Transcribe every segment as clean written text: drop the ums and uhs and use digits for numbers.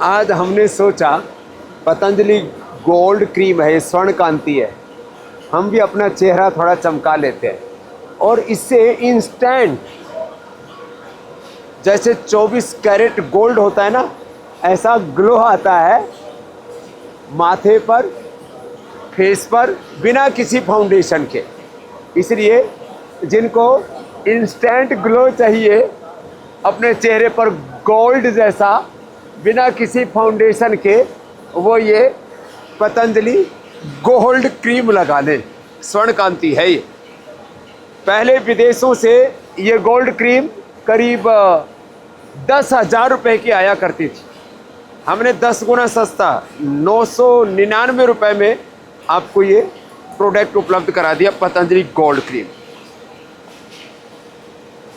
आज हमने सोचा पतंजलि गोल्ड क्रीम है, स्वर्ण कांति है, हम भी अपना चेहरा थोड़ा चमका लेते हैं और इससे इंस्टेंट जैसे 24 कैरेट गोल्ड होता है ना, ऐसा ग्लो आता है माथे पर, फेस पर, बिना किसी फाउंडेशन के। इसलिए जिनको इंस्टेंट ग्लो चाहिए अपने चेहरे पर गोल्ड जैसा, बिना किसी फाउंडेशन के, वो ये पतंजलि गोल्ड क्रीम लगा लें। स्वर्ण कांति है ये। पहले विदेशों से ये गोल्ड क्रीम करीब 10,000 रुपये की आया करती थी। हमने 10 गुना सस्ता 999 रुपये में आपको ये प्रोडक्ट उपलब्ध करा दिया, पतंजलि गोल्ड क्रीम।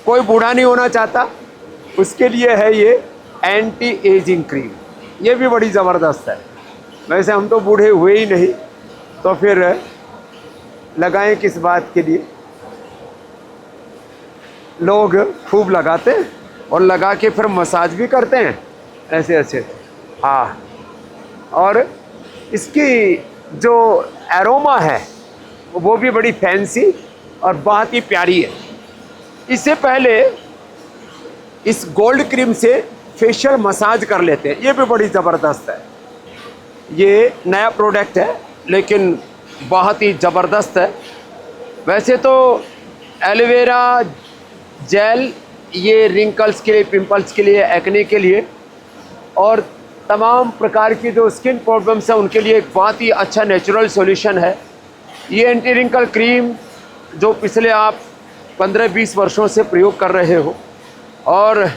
कोई बूढ़ा नहीं होना चाहता, उसके लिए है ये एंटी एजिंग क्रीम। ये भी बड़ी ज़बरदस्त है। वैसे हम तो बूढ़े हुए ही नहीं, तो फिर लगाएं किस बात के लिए। लोग खूब लगाते हैं और लगा के फिर मसाज भी करते हैं ऐसे ऐसे। हाँ, और इसकी जो एरोमा है वो भी बड़ी फैंसी और बहुत ही प्यारी है। इससे पहले इस गोल्ड क्रीम से फेशियल मसाज कर लेते हैं, ये भी बड़ी ज़बरदस्त है। ये नया प्रोडक्ट है लेकिन बहुत ही ज़बरदस्त है। वैसे तो एलोवेरा जेल ये रिंकल्स के लिए, पिंपल्स के लिए, एक्ने के लिए और तमाम प्रकार की जो स्किन प्रॉब्लम्स हैं उनके लिए एक बहुत ही अच्छा नेचुरल सॉल्यूशन है। ये एंटी रिंकल क्रीम जो पिछले आप 15-20 वर्षों से प्रयोग कर रहे हो, और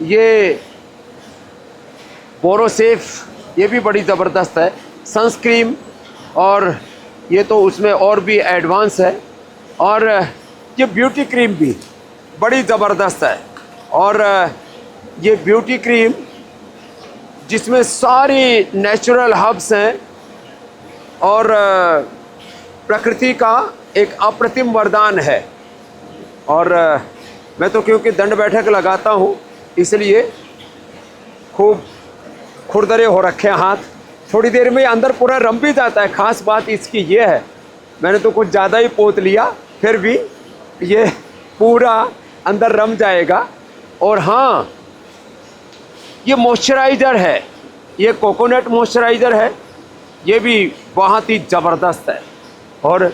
ये बोरोसेफ ये भी बड़ी ज़बरदस्त है। सनस्क्रीन, और ये तो उसमें और भी एडवांस है। और ये ब्यूटी क्रीम भी बड़ी ज़बरदस्त है। और ये ब्यूटी क्रीम जिसमें सारी नेचुरल हर्ब्स हैं और प्रकृति का एक अप्रतिम वरदान है। और मैं तो क्योंकि दंड बैठक लगाता हूँ इसलिए खूब खुरदरे हो रखे हैं हाथ। थोड़ी देर में अंदर पूरा रम भी जाता है। ख़ास बात इसकी ये है, मैंने तो कुछ ज़्यादा ही पोत लिया, फिर भी ये पूरा अंदर रम जाएगा। और हाँ, ये मॉइस्चराइज़र है, ये कोकोनट मॉइस्चराइज़र है, ये भी बहुत ही ज़बरदस्त है। और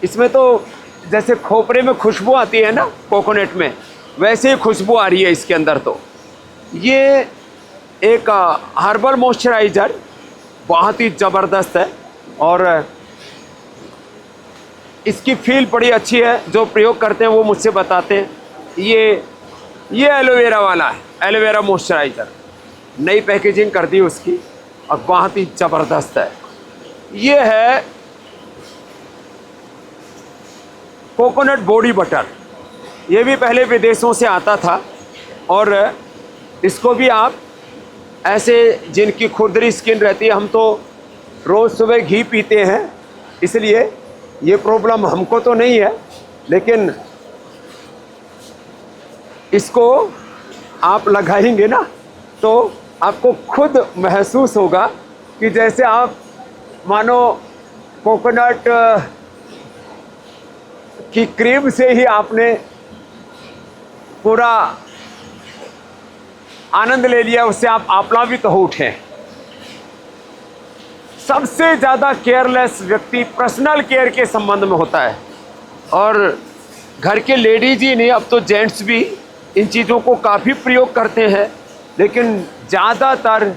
इसमें तो जैसे खोपरे में खुशबू आती है ना कोकोनट में, वैसे ही खुशबू आ रही है इसके अंदर। तो ये एक हर्बल मॉइस्चराइज़र बहुत ही ज़बरदस्त है और इसकी फील बड़ी अच्छी है। जो प्रयोग करते हैं वो मुझसे बताते हैं। ये एलोवेरा वाला है, एलोवेरा मॉइस्चराइज़र, नई पैकेजिंग कर दी उसकी और बहुत ही ज़बरदस्त है। ये है कोकोनट बॉडी बटर, ये भी पहले विदेशों से आता था और इसको भी आप ऐसे, जिनकी खुरदरी स्किन रहती है, हम तो रोज़ सुबह घी पीते हैं इसलिए ये प्रॉब्लम हमको तो नहीं है, लेकिन इसको आप लगाएंगे ना तो आपको खुद महसूस होगा कि जैसे आप मानो कोकोनट की क्रीम से ही आपने पूरा आनंद ले लिया, उससे आप आप्लावित हो उठे। सबसे ज़्यादा केयरलेस व्यक्ति पर्सनल केयर के संबंध में होता है, और घर के लेडीज ही नहीं, अब तो जेंट्स भी इन चीज़ों को काफ़ी प्रयोग करते हैं, लेकिन ज़्यादातर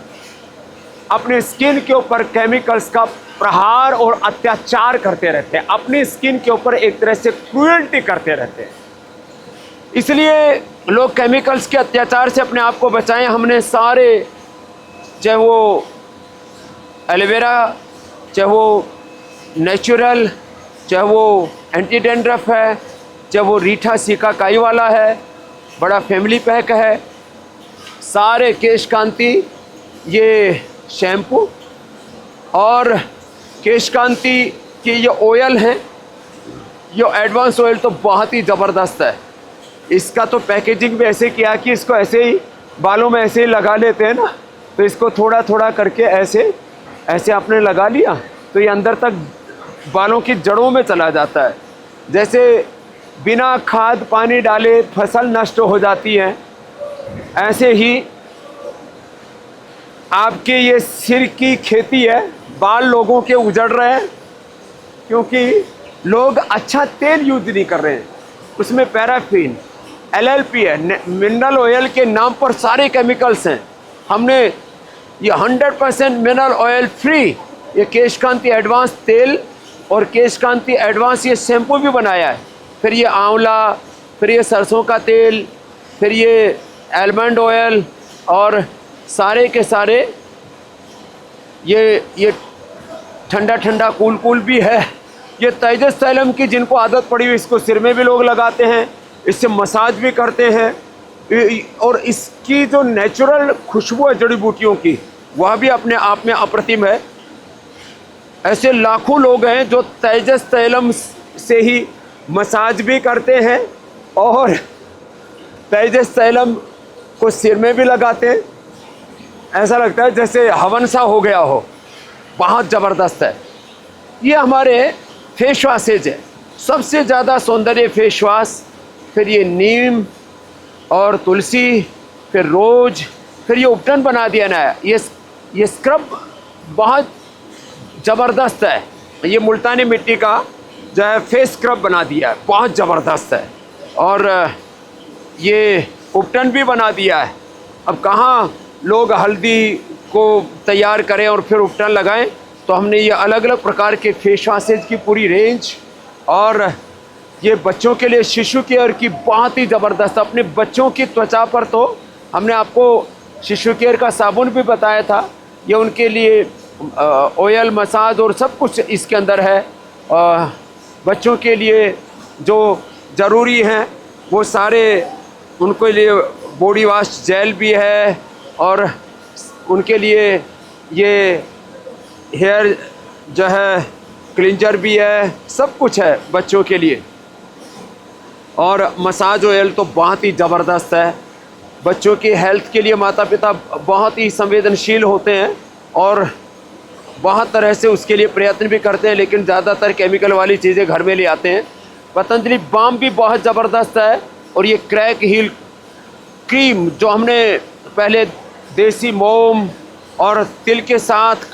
अपने स्किन के ऊपर केमिकल्स का प्रहार और अत्याचार करते रहते हैं, अपनी स्किन के ऊपर एक तरह से क्रूएल्टी करते रहते हैं। इसलिए लोग केमिकल्स के अत्याचार से अपने आप को बचाएं। हमने सारे, चाहे वो एलोवेरा, चाहे वो नेचुरल, चाहे वो एंटी डैंड्रफ है, चाहे वो रीठा सिकाकाई वाला है, बड़ा फैमिली पैक है, सारे केश कांति ये शैम्पू और केश कांति के ये ऑयल हैं, ये एडवांस ऑयल तो बहुत ही ज़बरदस्त है। इसका तो पैकेजिंग भी ऐसे किया कि इसको ऐसे ही बालों में ऐसे ही लगा लेते हैं ना, तो इसको थोड़ा थोड़ा करके ऐसे ऐसे आपने लगा लिया तो ये अंदर तक बालों की जड़ों में चला जाता है। जैसे बिना खाद पानी डाले फसल नष्ट हो जाती है, ऐसे ही आपके ये सिर की खेती है, बाल लोगों के उजड़ रहे हैं क्योंकि लोग अच्छा तेल यूज नहीं कर रहे हैं। उसमें पैराफिन, LLP है, मिनरल ऑयल के नाम पर सारे केमिकल्स हैं। हमने ये 100% मिनरल ऑयल फ्री ये केश कांति एडवांस तेल और केश कांति एडवांस ये शैम्पू भी बनाया है। फिर ये आंवला, फिर ये सरसों का तेल, फिर ये आलमंड ऑयल और सारे के सारे ये ठंडा ठंडा कूल कूल भी है। ये तेजस तैलम की जिनको आदत पड़ी हुई इसको सिर में भी लोग लगाते हैं, इससे मसाज भी करते हैं और इसकी जो नेचुरल खुशबू है जड़ी बूटियों की वह भी अपने आप में अप्रतिम है। ऐसे लाखों लोग हैं जो तेजस तैलम से ही मसाज भी करते हैं और तेजस तैलम को सिर में भी लगाते हैं। ऐसा लगता है जैसे हवन सा हो गया हो, बहुत ज़बरदस्त है। ये हमारे फेस वॉशेज है, सबसे ज़्यादा सौंदर्य फेस वॉश, फिर ये नीम और तुलसी, फिर रोज, फिर ये उपटन बना दिया ना, ये स्क्रब बहुत ज़बरदस्त है। ये मुल्तानी मिट्टी का जो है फेस स्क्रब बना दिया है, बहुत ज़बरदस्त है। और ये उपटन भी बना दिया है। अब कहाँ लोग हल्दी को तैयार करें और फिर उपटन लगाएं, तो हमने ये अलग अलग प्रकार के फेस वॉशेज की पूरी रेंज और ये बच्चों के लिए शिशु केयर की बहुत ही ज़बरदस्त। अपने बच्चों की त्वचा पर तो हमने आपको शिशु केयर का साबुन भी बताया था, ये उनके लिए ऑयल मसाज और सब कुछ इसके अंदर है। बच्चों के लिए जो ज़रूरी हैं वो सारे उनके लिए बॉडी वॉश जेल भी है और उनके लिए ये हेयर जो है क्लिंजर भी है, सब कुछ है बच्चों के लिए। और मसाज ऑयल तो बहुत ही ज़बरदस्त है। बच्चों की हेल्थ के लिए माता पिता बहुत ही संवेदनशील होते हैं और बहुत तरह से उसके लिए प्रयत्न भी करते हैं, लेकिन ज़्यादातर केमिकल वाली चीज़ें घर में ले आते हैं। पतंजलि बाम भी बहुत ज़बरदस्त है और ये क्रैक हील क्रीम जो हमने पहले देसी मोम और तिल के साथ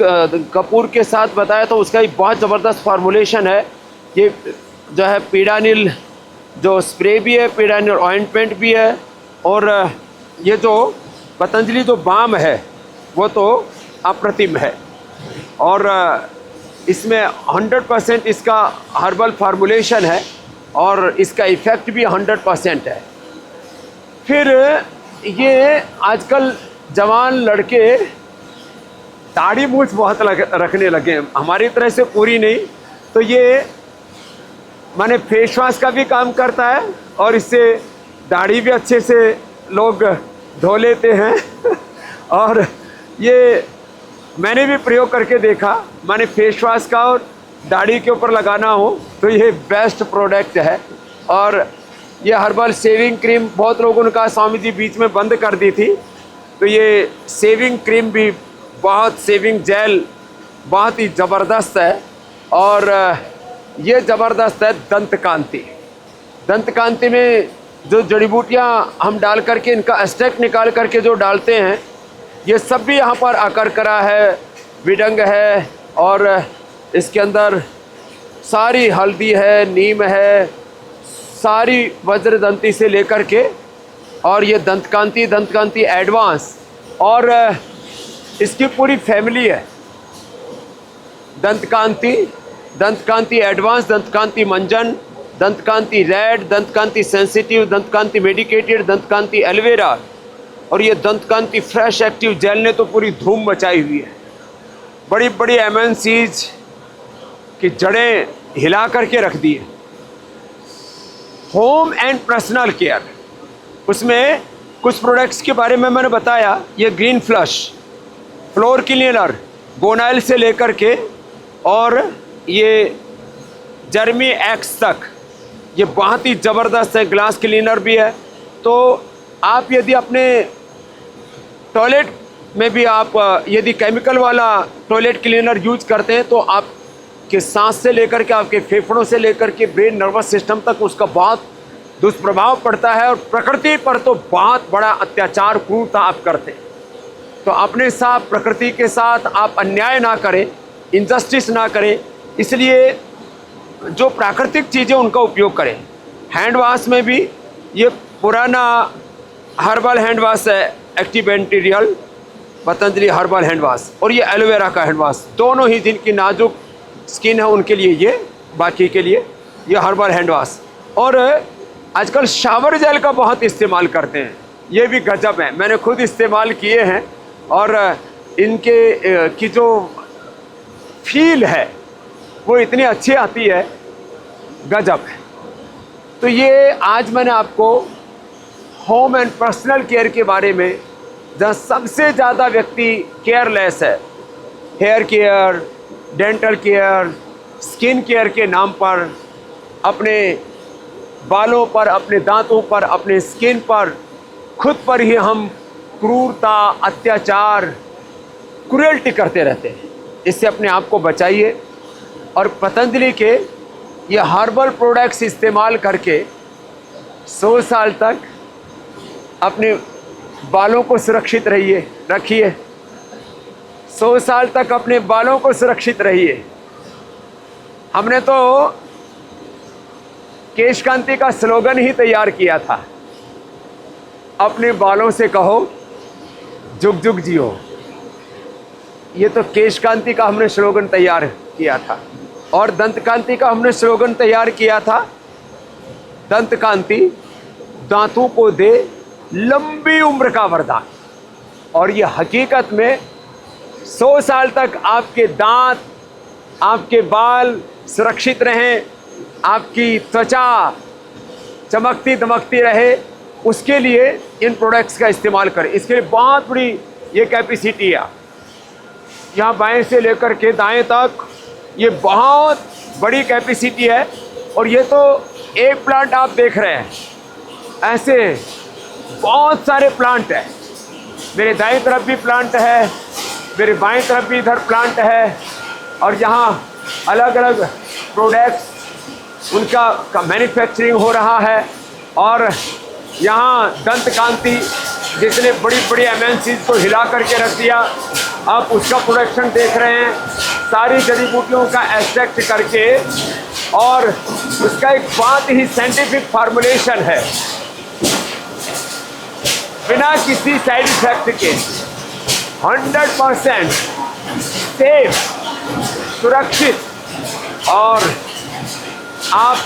कपूर के साथ बताया तो उसका एक बहुत ज़बरदस्त फार्मूलेशन है। ये जो है पीडानिल जो स्प्रे भी है, पीडानिल ऑइंटमेंट भी है और ये जो पतंजलि जो बाम है वो तो अप्रतिम है और इसमें 100% इसका हर्बल फार्मूलेशन है और इसका इफ़ेक्ट भी 100% है। फिर ये आजकल जवान लड़के दाढ़ी मूछ बहुत रखने लगे हैं, हमारी तरह से पूरी नहीं, तो ये माने फेस वॉश का भी काम करता है और इससे दाढ़ी भी अच्छे से लोग धो लेते हैं और ये मैंने भी प्रयोग करके देखा, माने फेस वॉश का और दाढ़ी के ऊपर लगाना हो तो ये बेस्ट प्रोडक्ट है। और ये हर्बल शेविंग क्रीम बहुत लोगों ने कहा स्वामी जी बीच में बंद कर दी थी, तो ये शेविंग क्रीम भी बहुत, शेविंग जेल बहुत ही ज़बरदस्त है और ये ज़बरदस्त है दंत कांति। दंत कांति में जो जड़ी बूटियाँ हम डाल करके इनका एक्सट्रैक्ट निकाल करके जो डालते हैं ये सब भी यहाँ पर अकरकरा है, विडंग है और इसके अंदर सारी हल्दी है, नीम है, सारी वज्रदंती से लेकर के और ये दंत कांति एडवांस और इसकी पूरी फैमिली है। दंत कांति एडवांस, दंत कांति मंजन, दंत कांति रेड, दंत कांति सेंसिटिव, दंत कांति मेडिकेटेड, दंत कांति एलोवेरा और ये दंत कांति फ्रेश एक्टिव जेल ने तो पूरी धूम मचाई हुई है। बड़ी बड़ी MNCs की जड़ें हिला करके रख दी है। होम एंड पर्सनल केयर, उसमें कुछ प्रोडक्ट्स के बारे में मैंने बताया। ये green flush, floor cleaner, Gonyle से लेकर के और ये जर्मी एक्स तक ये बहुत ही ज़बरदस्त है। ग्लास क्लीनर भी है। तो आप यदि अपने टॉयलेट में भी आप यदि केमिकल वाला टॉयलेट क्लीनर यूज करते हैं तो आपके सांस से लेकर के आपके फेफड़ों से लेकर के ब्रेन नर्वस सिस्टम तक उसका बहुत दुष्प्रभाव पड़ता है, और प्रकृति पर तो बहुत बड़ा अत्याचार क्रूरता आप करते हैं। तो अपने साथ प्रकृति के साथ आप अन्याय ना करें, इनजस्टिस ना करें, इसलिए जो प्राकृतिक चीज़ें उनका उपयोग करें। हैंड वॉश में भी ये पुराना हर्बल हैंड वॉश है, active एंटीरियल Patanjali herbal hand wash, और ये एलोवेरा का हैंड वॉश, दोनों ही जिनकी नाजुक स्किन है उनके लिए ये, बाकी के लिए ये हर्बल हैंड वॉश। और आजकल शावर जेल का बहुत इस्तेमाल करते हैं, ये भी गजब है, मैंने खुद इस्तेमाल किए हैं, और इनके की जो फील है वो इतनी अच्छी आती है, गजब है। तो ये आज मैंने आपको होम एंड पर्सनल केयर के बारे में, जहाँ सबसे ज़्यादा व्यक्ति केयरलेस है, hair care, dental care, skin care के नाम पर अपने बालों पर, अपने दांतों पर, अपने स्किन पर, खुद पर ही हम क्रूरता, अत्याचार, क्रूरल्टी करते रहते हैं। इससे अपने आप को बचाइए, और पतंजलि के ये हर्बल प्रोडक्ट्स इस्तेमाल करके 100 साल तक अपने बालों को सुरक्षित रखिए। 100 साल तक अपने बालों को सुरक्षित रहिए। हमने तो केश कांति का स्लोगन ही तैयार किया था, अपने बालों से कहो जुग जुग जियो। ये तो केश कांति का हमने स्लोगन तैयार किया था, और दंत कांति का हमने स्लोगन तैयार किया था, दंत कांति दांतों को दे लंबी उम्र का वरदान। और ये हकीकत में 100 साल तक आपके दांत, आपके बाल सुरक्षित रहें, आपकी त्वचा चमकती दमकती रहे, उसके लिए इन प्रोडक्ट्स का इस्तेमाल करें। इसके लिए बहुत बड़ी ये कैपेसिटी है, यहाँ बाएं से लेकर के दाएं तक ये बहुत बड़ी कैपेसिटी है। और ये तो एक प्लांट आप देख रहे हैं, ऐसे बहुत सारे प्लांट हैं। मेरे दाएं तरफ भी प्लांट है, मेरे बाएं तरफ भी इधर प्लांट है, और यहाँ अलग अलग प्रोडक्ट्स उनका मैन्युफैक्चरिंग हो रहा है। और यहाँ दंत कांति जितने बड़ी बड़ी एमएनसीज को हिला करके रख दिया, आप उसका प्रोडक्शन देख रहे हैं, सारी जड़ी बूटियों का एक्सट्रैक्ट करके, और उसका एक बहुत ही साइंटिफिक फार्मूलेशन है, बिना किसी साइड इफेक्ट के 100% सेफ, सुरक्षित। और आप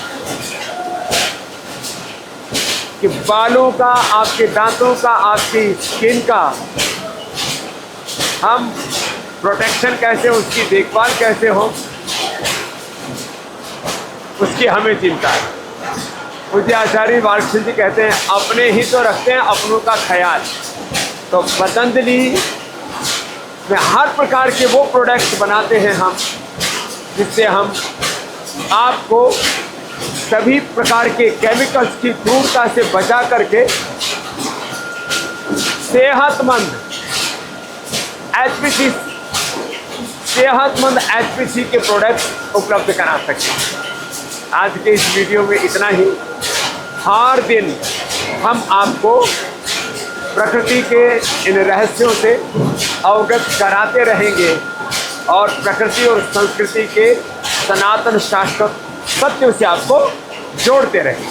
के बालों का, आपके दांतों का, आपकी स्किन का हम प्रोटेक्शन कैसे, उसकी देखभाल कैसे हो, उसकी हमें चिंता है। पूज्य आचार्य वार्षिक जी कहते हैं, अपने ही तो रखते हैं अपनों का ख्याल। तो पतंजलि में हर प्रकार के वो प्रोडक्ट्स बनाते हैं हम, जिससे हम आपको सभी प्रकार के केमिकल्स की क्रूरता से बचा करके सेहतमंद HPC के प्रोडक्ट्स उपलब्ध करा सकें। आज के इस वीडियो में इतना ही। हर दिन हम आपको प्रकृति के इन रहस्यों से अवगत कराते रहेंगे, और प्रकृति और संस्कृति के सनातन शाश्वत सत्यों से आपको जोड़ते रहेंगे।